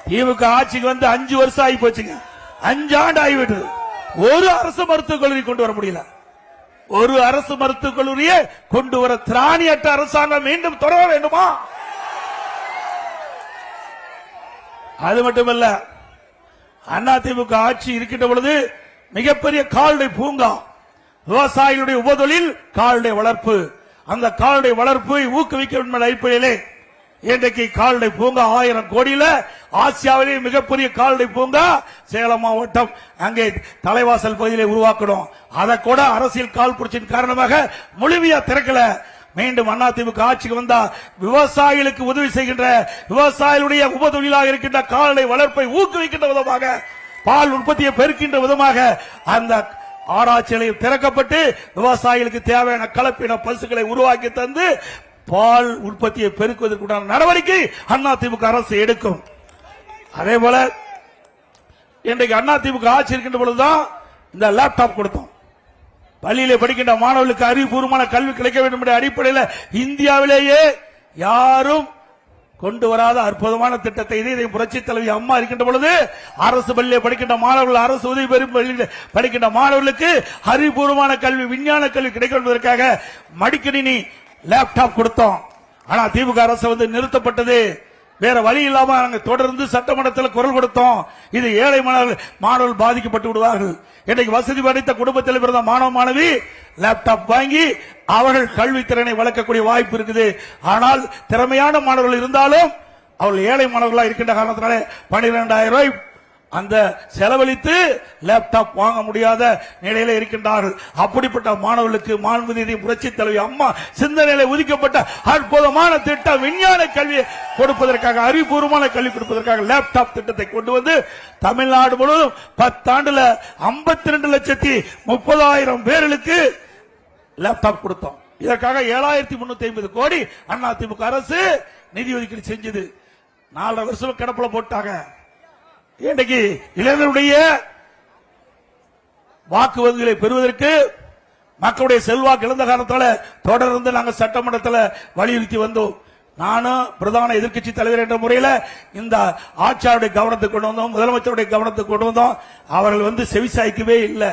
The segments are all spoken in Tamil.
திமுக ஆட்சிக்கு வந்து 5 வருஷம் ஆகி போச்சுங்க. 5 ஆண்டு ஆகிவிட்டது. ஒரு அரசு மருத்துவக் கல்லூரி கொண்டு வர முடியல. ஒரு அரசு மருத்துவக் கல்லூரியை கொண்டு வர திராணியற்ற அரசாங்கம் மீண்டும் தொடர வேண்டுமா? அது மட்டுமல்ல, அதிமுக ஆட்சி இருக்கின்ற பொழுது மிகப்பெரிய கால்நடை பூங்கா, விவசாயிகளுடைய உபதொழில் கால்நடை வளர்ப்பு, அந்த கால்நடை வளர்ப்பை ஊக்குவிக்க வேண்டும் அடிப்படையிலே இன்றைக்கு கால்நடை பூங்கா 1000 கோடியில ஆசியாவிலே மிகப்பெரிய கால்நடை பூங்கா சேலம் மாவட்டம் அங்கே தலைவாசல் பகுதியிலே உருவாக்கணும். அதை கூட அரசியல் கால் புரட்சியின் காரணமாக முழுமையா திறக்கல. மீண்டும் அதிமுக ஆட்சிக்கு வந்தா விவசாயிகளுக்கு உதவி செய்கின்ற, விவசாயிகளுடைய உபதொழிலாக இருக்கின்ற கால்நடை வளர்ப்பை ஊக்குவிக்கின்ற விதமாக, பால் உற்பத்தியை பெருக்கின்ற விதமாக அந்த ஆராய்ச்சி நிலையம் திறக்கப்பட்டு விவசாயிகளுக்கு தேவையான கலப்பின பசுக்களை உருவாக்கி தந்து பால் உற்பத்தியை பெருக்குவதற்குண்டான நடவடிக்கை அதிமுக அரசு எடுக்கும். அதே போல இன்றைக்கு அதிமுக ஆட்சி இருக்கின்ற பொழுதுதான் இந்த லேப்டாப் கொடுத்தோம். பள்ளியிலே படிக்கின்ற மாணவர்களுக்கு அறிவுபூர்வமான கல்வி கிடைக்க வேண்டும் என்ற அடிப்படையில் இந்தியாவிலேயே யாரும் கொண்டு வராத அற்புதமான திட்டத்தை இதை புரட்சி தலைவி அம்மா இருக்கின்ற பொழுது அரசு பள்ளியில் படிக்கின்ற மாணவர்கள், அரசு உதவி பெறும் பள்ளியில் படிக்கின்ற மாணவர்களுக்கு அறிவுபூர்வமான கல்வி, விஞ்ஞான கல்வி கிடைக்கும் என்பதற்காக மடிக்கணினி லேப்டாப் கொடுத்தோம். ஆனா திமுக அரசு வந்து நிறுத்தப்பட்டது. வேற வழி இல்லாம நாங்கள் தொடர்ந்து சட்டமன்றத்தில் குரல் கொடுத்தோம். இது ஏழை மாணவர்கள் பாதிக்கப்பட்டு விடுவார்கள். இன்றைக்கு வசதி படைத்த குடும்பத்தில் பிறந்த மாணவ மாணவி லேப்டாப் வாங்கி அவர்கள் கல்வி திறனை வளர்க்கக்கூடிய வாய்ப்பு இருக்குது. ஆனால் திறமையான மாணவர்கள் இருந்தாலும் அவர்கள் ஏழை மாணவர்களாக இருக்கின்ற காரணத்தினால 12,000 ரூபாய் அந்த செலவழித்து லேப்டாப் வாங்க முடியாத நிலையில இருக்கின்றார்கள். அப்படிப்பட்ட மாணவர்களுக்கு மாண்புமிகு புரட்சி தலைவி அம்மா சிந்தனையில ஒதுக்கப்பட்ட அற்புதமான திட்டம் விஞ்ஞான கல்வியை கொடுப்பதற்காக, அறிவுபூர்வமான கல்வி கொடுப்பதற்காக லேப்டாப் திட்டத்தை கொண்டு வந்து தமிழ்நாடு முழுவதும் 10 ஆண்டுல 52,30,000 பேர்களுக்கு லேப்டாப் கொடுத்தோம். இதற்காக 7,350 கோடி அதிமுக அரசு நிதி ஒதுக்கீடு செஞ்சது. 4 வருஷம் கிடப்புல போட்டாங்க. இன்றைக்கு இளைஞருடைய வாக்கு வங்கிகளை பெறுவதற்கு மக்களுடைய செல்வாக்கு இழந்த காரணத்தால தொடர்ந்து நாங்கள் சட்டமன்றத்தில் வலியுறுத்தி வந்தோம். நானும் பிரதான எதிர்க்கட்சி தலைவர் என்ற முறையில் இந்த ஆட்சியாளருடைய கவனத்துக்கு கொண்டு வந்தோம், முதலமைச்சருடைய கவனத்துக்கு கொண்டு வந்தோம். அவர்கள் வந்து செவிசாய்க்கவே இல்லை.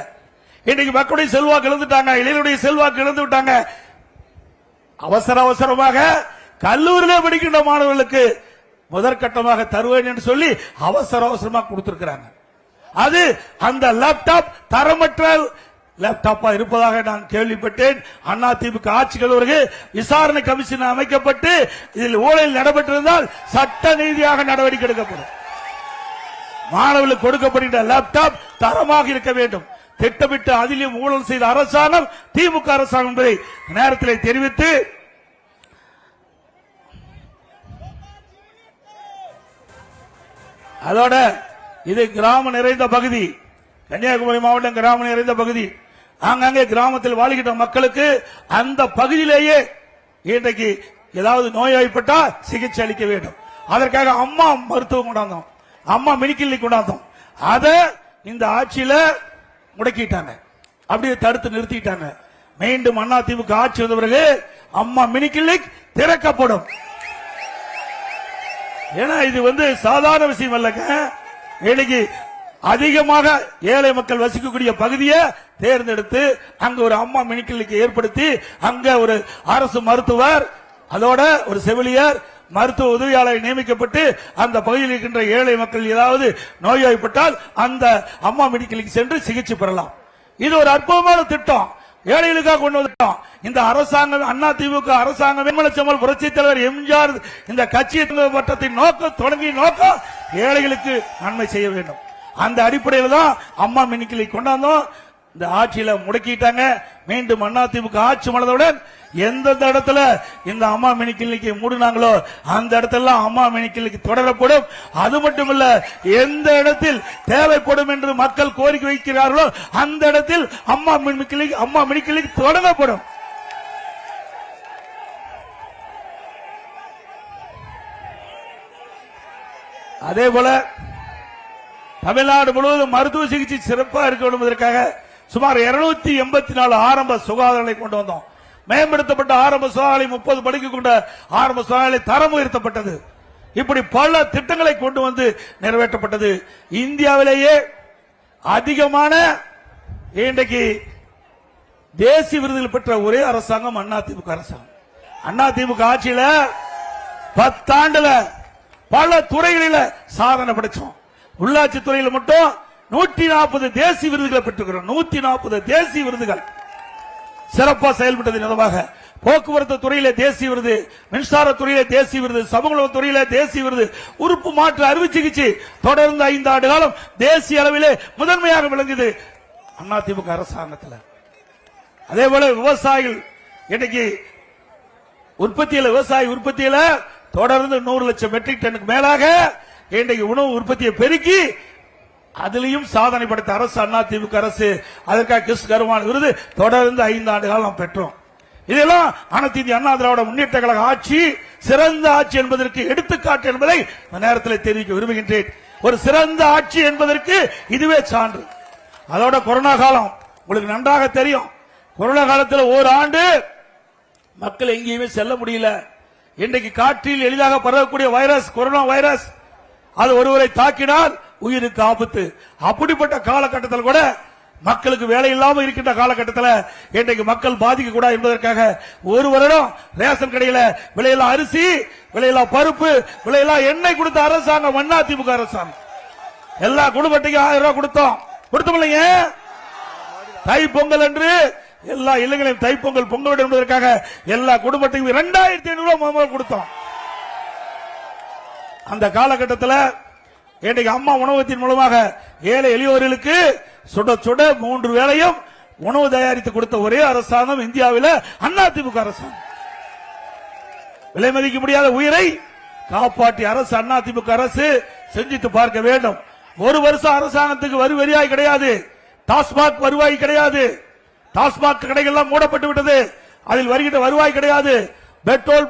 இன்றைக்கு மக்களுடைய செல்வாக்கு இழந்துட்டாங்க, இளைஞருடைய செல்வாக்கு இழந்து விட்டாங்க. அவசரமாக கல்லூரியிலே படிக்கின்ற மாணவர்களுக்கு முதற்கட்டமாக தருவேன் என்று சொல்லி அவசரமாக கொடுத்திருக்கிறாங்க. அது அந்த லேப்டாப் தரமற்ற லேப்டாப்பா இருப்பதாக நான் கேள்விப்பட்டேன். அதிமுக ஆட்சிகள் பிறகு விசாரணை கமிஷன் அமைக்கப்பட்டு இதில் ஊழல் நடைபெற்றிருந்தால் சட்ட நீதியாக நடவடிக்கை எடுக்கப்படும். மாணவர்களுக்கு கொடுக்கப்படுகின்ற லேப்டாப் தரமாக இருக்க வேண்டும். திட்டமிட்டு அதிலும் ஊழல் செய்த அரசாங்கம் திமுக அரசாங்கம் என்பதை நேரத்தில் தெரிவித்து, அதோட இது கிராமம் நிறைந்த பகுதி, கன்னியாகுமரி மாவட்டம் கிராமம் நிறைந்த பகுதி. அங்கங்கே கிராமத்தில் வாழ்கின்ற மக்களுக்கு அந்த பகுதியிலேயே இன்றைக்கு ஏதாவது நோய்வாய்ப்பட்டா சிகிச்சை அளிக்க வேண்டும். அதற்காக அம்மா மருத்துவம் கொண்டாந்தோம், அம்மா மினிக்கிளினிக் கொண்டாந்தோம். அதை இந்த ஆட்சியில முடக்கிட்டாங்க, அப்படியே தடுத்து நிறுத்திட்டாங்க. மீண்டும் அதிமுக ஆட்சி வந்த பிறகு அம்மா மினிக்கிளினிக் திறக்கப்படும். ஏன்னா இது வந்து சாதாரண விஷயம் அல்லங்க. இன்னைக்கு அதிகமாக ஏழை மக்கள் வசிக்கக்கூடிய பகுதியை தேர்ந்தெடுத்து அங்க ஒரு அம்மா மினிக்கிளினிக் ஏற்படுத்தி அங்க ஒரு அரசு மருத்துவர், அதோட ஒரு செவிலியர், மருத்துவ உதவியாளர் நியமிக்கப்பட்டு அந்த பகுதியில் இருக்கின்ற ஏழை மக்கள் ஏதாவது நோய்வாய்ப்பட்டால் அந்த அம்மா மினிக்கிளினிக் சென்று சிகிச்சை பெறலாம். இது ஒரு அற்புதமான திட்டம், ஏழைகளுக்காக கொண்டு வந்துட்டோம். இந்த அரசாங்கம் அதிமுக அரசாங்கம் வேலுமணி புரட்சி தலைவர் எம்ஜிஆர் இந்த கட்சி வட்டத்தின் நோக்கம், தொடங்கிய நோக்கம் ஏழைகளுக்கு நன்மை செய்ய வேண்டும். அந்த அடிப்படையில் தான் அம்மா மினிக்கிளினிக் கொண்டாந்தோம். இந்த ஆட்சியில முடக்கிட்டாங்க. மீண்டும் அதிமுக ஆட்சி மலர்ந்தவுடன் எந்தெந்த இடத்துல இந்த அம்மா மினிக்கிளினிக்கை மூடினாங்களோ அந்த இடத்துல அம்மா மினிக்கிளினிக் தொடரப்படும். அது மட்டுமல்ல, எந்த இடத்தில் தேவைப்படும் என்று மக்கள் கோரிக்கை வைக்கிறார்களோ அந்த இடத்தில் அம்மா மினிக்கிளினிக் தொடங்கப்படும். அதே போல தமிழ்நாடு முழுவதும் மருத்துவ சிகிச்சை சிறப்பாக இருக்க வேண்டும் என்பதற்காக சுமார் 284 ஆரம்ப சுகாதாரங்களை கொண்டு வந்தோம். மேம்படுத்தப்பட்ட ஆரம்ப சுகாதாரம் 30 படுக்கை கொண்ட ஆரம்ப சுகாதார தரம் உயர்த்தப்பட்டது. இப்படி பல திட்டங்களை கொண்டு வந்து நிறைவேற்றப்பட்டது. இந்தியாவிலேயே அதிகமான இன்றைக்கு தேசிய விருதுகள் பெற்ற ஒரே அரசாங்கம் அதிமுக அரசாங்கம். அதிமுக ஆட்சியில 10 ஆண்டுல பல துறைகளில சாதனை படைச்சோம். உள்ளாட்சி துறையில் மட்டும் 140 தேசிய விருதுகளை பெற்றுக்கிறோம். 140 தேசிய விருதுகள் சிறப்பாக செயல்பட்டது நிலவாக. போக்குவரத்து துறையிலே தேசிய விருது, மின்சார துறையிலே தேசிய விருது, சமூக துறையிலே தேசிய விருது, உறுப்பு மாற்று அறுவை சிகிச்சை தொடர்ந்து 5 ஆண்டு காலம் தேசிய அளவிலே முதன்மையாக விளங்குது அதிமுக அரசாங்கத்தில். அதே போல விவசாயிகள் இன்னைக்கு விவசாய உற்பத்தியில தொடர்ந்து 100 லட்சம் மெட்ரிக் டனுக்கு மேலாக இன்றைக்கு உணவு உற்பத்தியை பெருக்கி அதிலையும் சாதனை படைத்த அரசு அதிமுக அரசு. அதற்காக கிறிஸ் கருவான் விருது தொடர்ந்து 5 ஆண்டு காலம் பெற்றோம். இதெல்லாம் அனைத்து இந்திய அண்ணா திராவிட முன்னேற்ற கழக ஆட்சி சிறந்த ஆட்சி என்பதற்கு எடுத்துக்காட்டு என்பதை இந்த நேரத்தில் தெரிவிக்க விரும்புகின்றேன். ஒரு சிறந்த ஆட்சி என்பதற்கு இதுவே சான்று. அதோட கொரோனா காலம் உங்களுக்கு நன்றாக தெரியும். கொரோனா காலத்தில் ஓராண்டு மக்கள் எங்கேயுமே செல்ல முடியல. இன்றைக்கு காற்றில் எளிதாக பரவக்கூடிய வைரஸ் கொரோனா வைரஸ் அது ஒருவரை தாக்கினால் உயிருக்கு ஆபத்து. அப்படிப்பட்ட காலகட்டத்தில் கூட மக்களுக்கு வேலை இல்லாமல் இருக்கின்ற காலகட்டத்தில் இன்றைக்கு மக்கள் பாதிக்க கூடாது என்பதற்காக ஒரு வருடம் ரேஷன் கடையில் விலையில்லா அரிசி, விலையில்லா பருப்பு, விலையில்லா எண்ணெய் கொடுத்த அரசாங்கம் அதிமுக அரசாங்கம். எல்லா குடும்பத்துக்கும் 1000 ரூபாய் கொடுத்தோம் இல்லைங்க. தை பொங்கல் என்று எல்லா இல்லங்களையும் தைப்பொங்கல் பொங்கல் என்பதற்காக எல்லா குடும்பத்துக்கும் 2500 ரூபாய் கொடுத்தோம். அந்த காலகட்டத்தில் இன்றைக்கு அம்மா உணவகத்தின் மூலமாக ஏழை எளியோர்களுக்கு சுட சுட 3 வேளையும் உணவு தயாரித்து கொடுத்த ஒரே அரசாங்கம் இந்தியாவில் அதிமுக அரசாங்கம். விலை மதிக்க முடியாத உயிரை காப்பாற்றிய அரசு அதிமுக அரசு. செஞ்சிட்டு பார்க்க வேண்டும். ஒரு வருஷம் அரசாங்கத்துக்கு வரி வரியாய் கிடையாது. டாஸ்மாக் வருவாய் கிடையாது. டாஸ்மாக் கடைகள் எல்லாம் மூடப்பட்டு விட்டது. அதில் வருகின்ற வருவாய் கிடையாது. பெட்ரோல்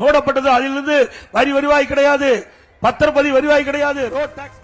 மூடப்பட்டது. அதிலிருந்து வரி வருவாய் கிடையாது. பத்திரப்பதிவு வருவாய் கிடையாது. Road tax